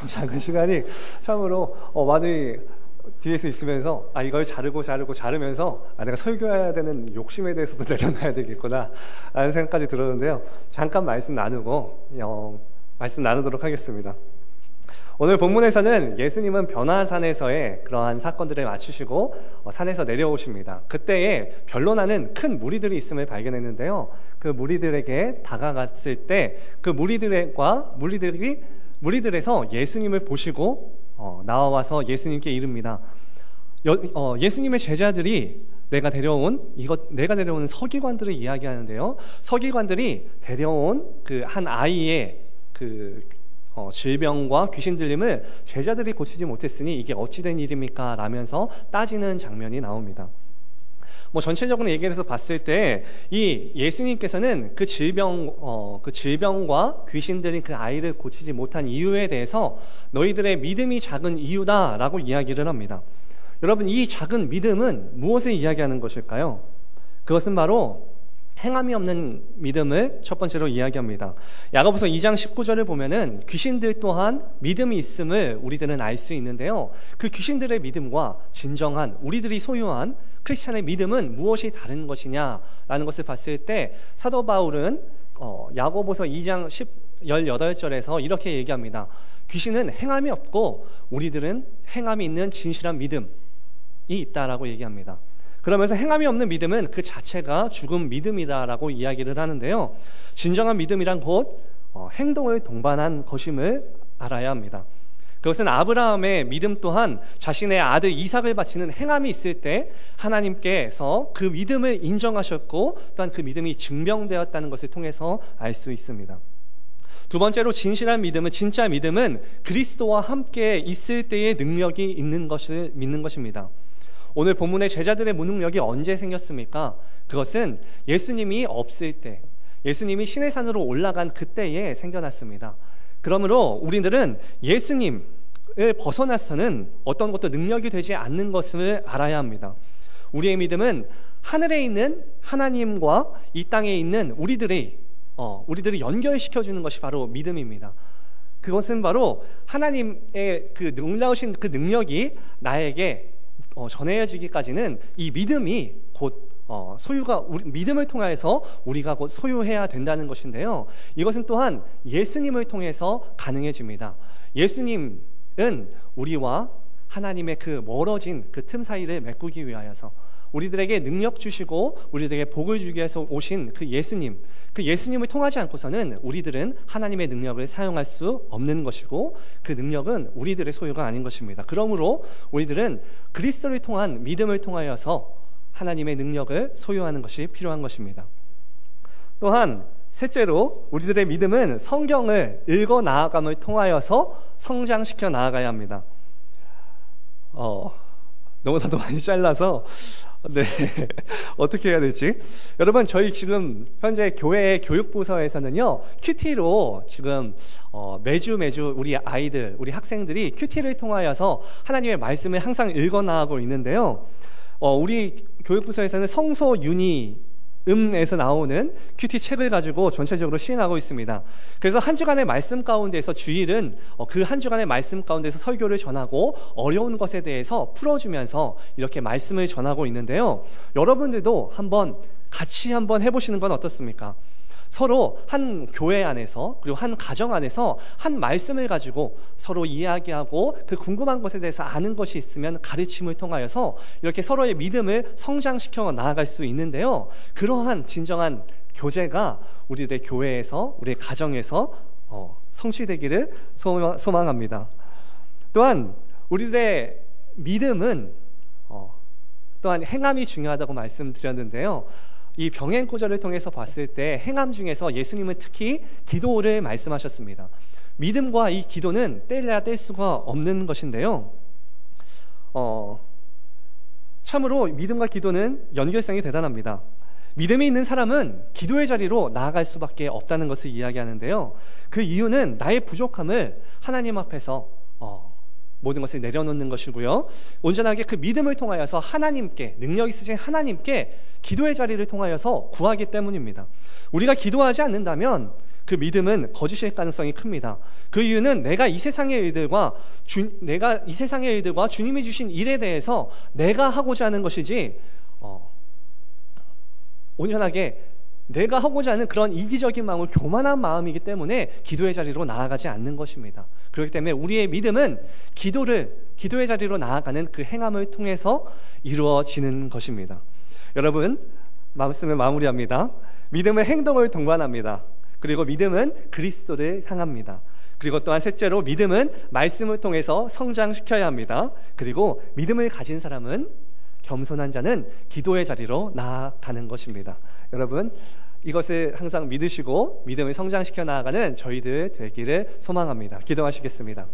작은 시간이 참으로 많이 뒤에서 있으면서 이걸 자르면서 내가 설교해야 되는 욕심에 대해서도 내려놔야 되겠구나 라는 생각까지 들었는데요. 잠깐 말씀 나누도록 하겠습니다. 오늘 본문에서는 예수님은 변화산에서의 그러한 사건들을 마치시고 산에서 내려오십니다. 그때에 변론하는 큰 무리들이 있음을 발견했는데요. 그 무리들에게 다가갔을 때 그 무리들에서 예수님을 보시고 나와서 예수님께 이릅니다. 예수님의 제자들이 내가 데려온 서기관들을 이야기하는데요. 서기관들이 데려온 그 한 아이의 질병과 귀신 들림을 제자들이 고치지 못했으니 이게 어찌된 일입니까? 라면서 따지는 장면이 나옵니다. 전체적으로 얘기해서 봤을 때 이 예수님께서는 그 질병과 귀신 들린 그 아이를 고치지 못한 이유에 대해서 너희들의 믿음이 작은 이유다라고 이야기를 합니다. 여러분, 이 작은 믿음은 무엇을 이야기하는 것일까요? 그것은 바로 행함이 없는 믿음을 첫 번째로 이야기합니다. 야고보서 2장 19절을 보면은 귀신들 또한 믿음이 있음을 우리들은 알 수 있는데요. 그 귀신들의 믿음과 진정한 우리들이 소유한 크리스찬의 믿음은 무엇이 다른 것이냐라는 것을 봤을 때 사도 바울은 야고보서 2장 18절에서 이렇게 얘기합니다. 귀신은 행함이 없고 우리들은 행함이 있는 진실한 믿음이 있다라고 얘기합니다. 그러면서 행함이 없는 믿음은 그 자체가 죽은 믿음이다라고 이야기를 하는데요. 진정한 믿음이란 곧 행동을 동반한 것임을 알아야 합니다. 그것은 아브라함의 믿음 또한 자신의 아들 이삭을 바치는 행함이 있을 때 하나님께서 그 믿음을 인정하셨고 또한 그 믿음이 증명되었다는 것을 통해서 알 수 있습니다. 두 번째로 진실한 믿음은, 진짜 믿음은 그리스도와 함께 있을 때의 능력이 있는 것을 믿는 것입니다. 오늘 본문의 제자들의 무능력이 언제 생겼습니까? 그것은 예수님이 없을 때, 예수님이 시내산으로 올라간 그때에 생겨났습니다. 그러므로 우리들은 예수님을 벗어나서는 어떤 것도 능력이 되지 않는 것을 알아야 합니다. 우리의 믿음은 하늘에 있는 하나님과 이 땅에 있는 우리들을 연결시켜주는 것이 바로 믿음입니다. 그것은 바로 하나님의 그 놀라우신 그 능력이 나에게 전해지기까지는 이 믿음이 곧 믿음을 통해서 우리가 곧 소유해야 된다는 것인데요. 이것은 또한 예수님을 통해서 가능해집니다. 예수님은 우리와 하나님의 그 멀어진 그 틈 사이를 메꾸기 위하여서 우리들에게 능력 주시고 우리들에게 복을 주기 위해서 오신 그 예수님을 통하지 않고서는 우리들은 하나님의 능력을 사용할 수 없는 것이고 그 능력은 우리들의 소유가 아닌 것입니다. 그러므로 우리들은 그리스도를 통한 믿음을 통하여서 하나님의 능력을 소유하는 것이 필요한 것입니다. 또한 셋째로 우리들의 믿음은 성경을 읽어 나아감을 통하여서 성장시켜 나아가야 합니다. 너무나도 많이 잘라서 어떻게 해야 될지. 여러분, 저희 지금 현재 교회 교육부서에서는요, 큐티로 지금 매주 우리 아이들, 우리 학생들이 큐티를 통하여서 하나님의 말씀을 항상 읽어 나가고 있는데요. 우리 교육부서에서는 성소 음에서 나오는 큐티 책을 가지고 전체적으로 시행하고 있습니다. 그래서 한 주간의 말씀 가운데서 주일은 그 한 주간의 말씀 가운데서 설교를 전하고 어려운 것에 대해서 풀어주면서 이렇게 말씀을 전하고 있는데요. 여러분들도 같이 한번 해보시는 건 어떻습니까? 서로 한 교회 안에서 그리고 한 가정 안에서 한 말씀을 가지고 서로 이야기하고 그 궁금한 것에 대해서 아는 것이 있으면 가르침을 통하여서 이렇게 서로의 믿음을 성장시켜 나아갈 수 있는데요. 그러한 진정한 교제가 우리들의 교회에서, 우리의 가정에서 성취되기를 소망합니다. 또한 우리들의 믿음은 또한 행함이 중요하다고 말씀드렸는데요. 이 병행구절을 통해서 봤을 때 행함 중에서 예수님은 특히 기도를 말씀하셨습니다. 믿음과 이 기도는 뗄래야 뗄 수가 없는 것인데요. 참으로 믿음과 기도는 연결성이 대단합니다. 믿음이 있는 사람은 기도의 자리로 나아갈 수밖에 없다는 것을 이야기하는데요. 그 이유는 나의 부족함을 하나님 앞에서 모든 것을 내려놓는 것이고요. 온전하게 그 믿음을 통하여서 하나님께, 능력 있으신 하나님께 기도의 자리를 통하여서 구하기 때문입니다. 우리가 기도하지 않는다면 그 믿음은 거짓일 가능성이 큽니다. 그 이유는 내가 이 세상의 일들과 주님이 주신 일에 대해서 내가 하고자 하는 것이지 온전하게 내가 하고자 하는 그런 이기적인 마음을 교만한 마음이기 때문에 기도의 자리로 나아가지 않는 것입니다. 그렇기 때문에 우리의 믿음은 기도의 자리로 나아가는 그 행함을 통해서 이루어지는 것입니다. 여러분, 말씀을 마무리합니다. 믿음은 행동을 동반합니다. 그리고 믿음은 그리스도를 향합니다. 그리고 또한 셋째로 믿음은 말씀을 통해서 성장시켜야 합니다. 그리고 믿음을 가진 사람은, 겸손한 자는 기도의 자리로 나아가는 것입니다. 여러분, 이것을 항상 믿으시고 믿음을 성장시켜 나아가는 저희들 되기를 소망합니다. 기도하시겠습니다.